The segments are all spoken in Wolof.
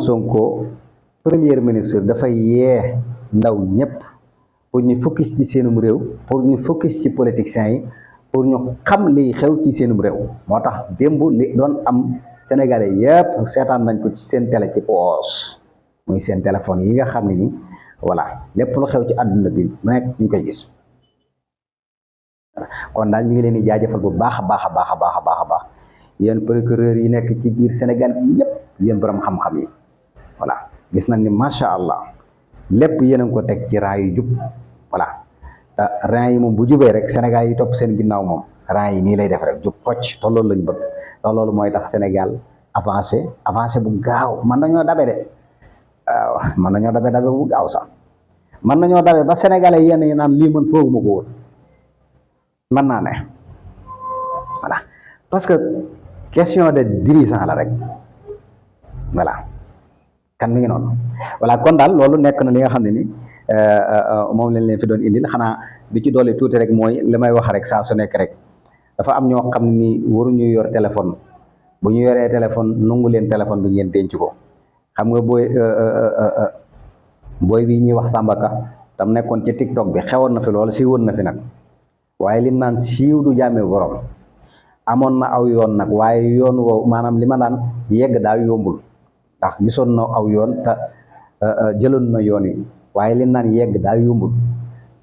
Sonko premier ministre dafay yee ndaw ñëpp pour ñu focus ci seenum réew, pour ñu focus ci politiciens yi, pour ñu xam liy xew ci seenum réew. moo tax démb li doon am sénégalais yëpp seetaan nañ ko ci seen télé ci poos muy seen téléphone yi nga xam ne ni voilà lépp lu xew ci àdduna bi mu nekk ñu koy gis. kon daal ñu ngi leen di jaajëfal bu baax a baax a baax a baax a baax a baax yéen procureur yi nekk ci biir Sénégal bi yëpp, yéen borom xam-xam yi voilà gis nañ ni macha allah lépp yéen a ngi ko teg ci rang yu jub. voilà te rang yi moom bu jubee rek Sénégal yi topp seen ginnaaw moom rang yi nii lay def rek jub kocc te loolu lañ bëgg te loolu mooy tax Sénégal avancé bu gaaw. mën nañoo dabe de waaw mën nañoo dabe bu gaaw sax mën nañoo dabe ba sénégalais yenn yi naan lii man fooguma ko woon mën naa ne voilà parce que question de dirigeant la rek voilà kan mi ngi noonu. voilà kon daal loolu nekk na li nga xam ne ni moom lañ leen fi doon indil. xanaa bi ci doole tuuti rek mooy li may wax rek saa su nekk rek dafa am ñoo xam ne ni waruñu yor téléphone. bu ñu yoree téléphone nungu leen téléphone bi ngeen denc ko. xam nga booy bi ñuy wax Sambaka tam nekkoon ci TikTok bi xewoon na fi loolu siiwoon na fi nag waaye li naan siiw du jàmme borom. amoon na aw yoon nag waaye yoon woowu maanaam li ma daan yegg daa yombul ndax gisoon na aw yoon te jëloon na yoon wi waaye li naan yegg daa yombul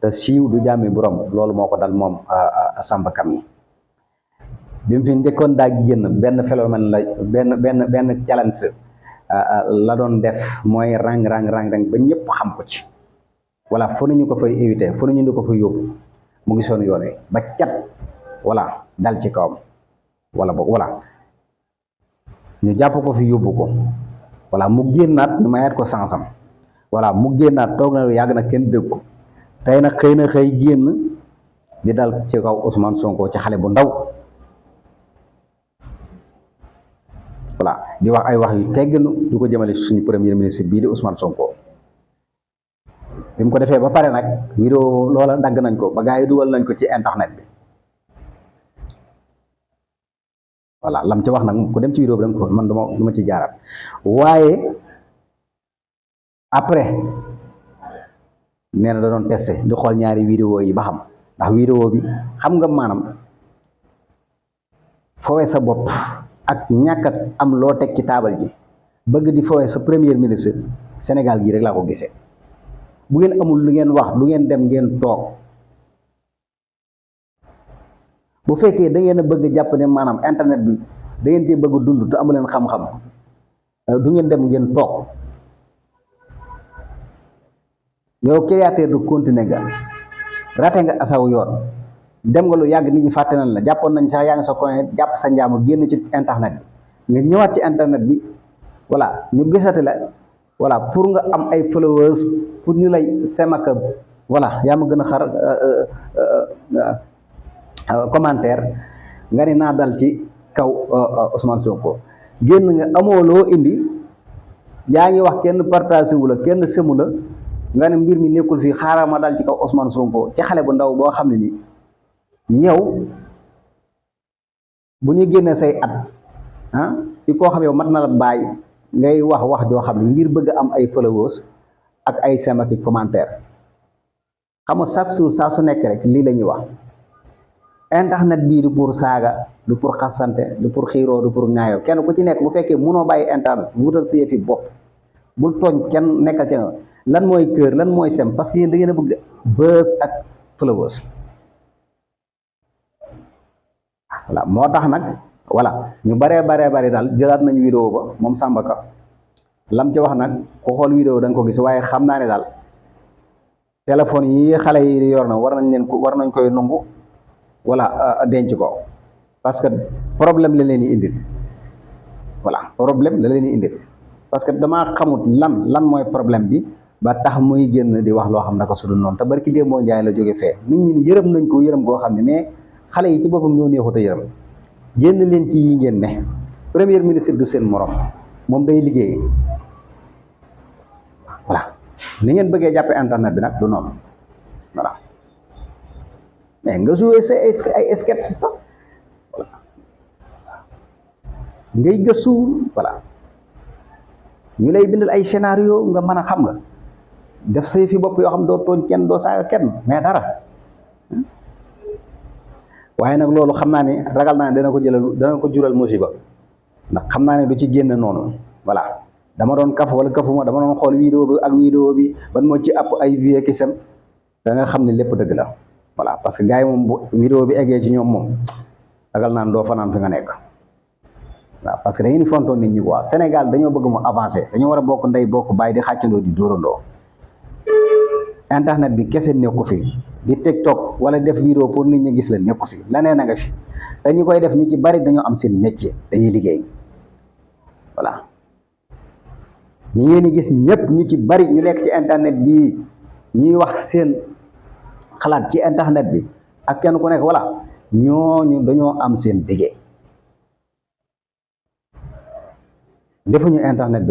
te siiw du jàmme borom. loolu moo ko dal moom Sambaka mi bi mu fi njëkkoon daa génn benn phénomène la benn challenge la doon def mooy rang ba ñëpp xam ko ci. voilà fu ñu ko fay éviter fu ñu ko fay yóbbu mu ngi soon yoon wi ba cat voilà dal ci kawam wala boog voilà ñu jàpp ko fi yóbbu ko voilà mu génnaat ñu mayaat ko sansam voilà mu génnaat toog na yàgg na kenn dégg ko tey nag xëy génn di dal ci kaw Ousmane Sonko ci xale bu ndaw. voilà di wax ay wax yu tegginu du ko jëmale suñu premier ministre bii di Ousmane Sonko. bi mu ko defee ba pare nag vidéo loola dagg nañ ko ba gaa yi dugal nañ ko ci internet bi. voilà lam ci wax nag ku dem ci vidéo bi danga ko man du ma ci jaaraat waaye après nee na da doon testé di xool ñaari vidéo yi ba xam ndax vidéo bi xam nga maanaam fowee sa bopp ak ñàkkat am loo teg ci taabal ji bëgg di fowee sa premier ministre Sénégal gii rek laa ko gisee. bu ngeen amul lu ngeen wax lu ngeen dem ngeen toog bu fekkee da ngeen a bëgg jàpp ne maanaam internet bi da ngeen cee bëgg dund te amu leen xam-xam du ngeen dem ngeen toog. yow créateur du contenu nga raté nga asaw yoon dem nga lu yàgg nit ñi fàtte nañ la jàppoon nañ sax yaa ngi sa coin jàpp sa njaamu génn ci internet bi nga ñëwaat ci internet bi voilà ñu gisati la voilà pour nga am ay followers pour ñu lay semaka voilà yaa ma gën a xar commentaire nga ni naa dal ci kaw Ousmane Sonko génn nga amoo loo indi yaa ngi wax kenn partagé wu la kenn semu la nga ne mbir mi nekkul fii xaaral ma dal ci kaw Ousmane Sonko ci xale bu ndaw boo xam ne ni yow bu ñu génnee say at ci koo xam yow mat na la bàyyi ngay wax joo xam ne ngir bëgg am ay followers ak ay semaki commentaire xam nga chaque jour saa su nekk rek lii la ñuy wax internet bii du pour saaga du pour xasante du pour xiiroo du pour ŋaayoo kenn ku ci nekk bu fekkee mënoo bàyyi internet wutal sa yëfi bopp bul tooñ kenn nekkal ci lan mooy kër lan mooy sem parce que yéen da ngeen a bëgg buzz ak followers voilà moo tax nag voilà ñu baree daal jëlaat nañu vidéo ba moom Sambaka lam ci wax nag ku xool vidéo da nga ko gis waaye xam naa ne daal téléphone yi xale yi di yor na war nañ koy nungu wala denc ko parce que problème la leen di indil voilà problème la leen di indil parce que damaa xamut lan mooy problème bi ba tax muy génn di wax loo xam ne ko su dul noonu te barki démb moo njaay la jóge fee nit ñi ni yërëm nañ ko yërëm goo xam ne mais xale yi ci boppam ñoo neexut a yërëm génn leen ci yi ngeen ne premier ministre du seen morom moom day liggéey voilà ni ngeen bëggee jàppe internet bi nag du noonu voilà mais nga joué sa ay sketch sax voilà ngay gëstu voilà ñu lay bindal ay scénario nga mën a xam nga def say fi bopp yoo xam doo tooñ kenn doo saaga kenn mais dara waaye nag loolu xam naa ne ragal naa ne dana ko jural musiba ndax xam naa ne du ci génn noonu voilà dama doon kaf wala kafuma dama doon xool vidéo bi ak vidéo bi ban moo ci app ay vie ki sem da nga xam ne lépp dëgg la voilà parce que gars yi moom bu vidéo bi eggee ci ñoom moom ragal naa ne doo fanaan fi nga nekk waaw parce que da ngeen di fontoon nit ñi quoi Sénégal dañoo bëgg mu avancer dañoo war a bokk ndey bokk bàyyi di xàccandoo di dóorandoo internet bi kese nekku fi di TikTok wala def vidéo pour nit ñi gis la nekku fi laneen a nga fi dañu koy def ñu ci bari dañoo am seen métier dañuy liggéey voilà ñi ngeen di gis ñëpp ñu ci bari ñu nekk ci internet bi ñuy wax seen xalaat ci internet bi ak kenn ku nekk voilà ñooñu dañoo am seen liggéey defuñu internet bi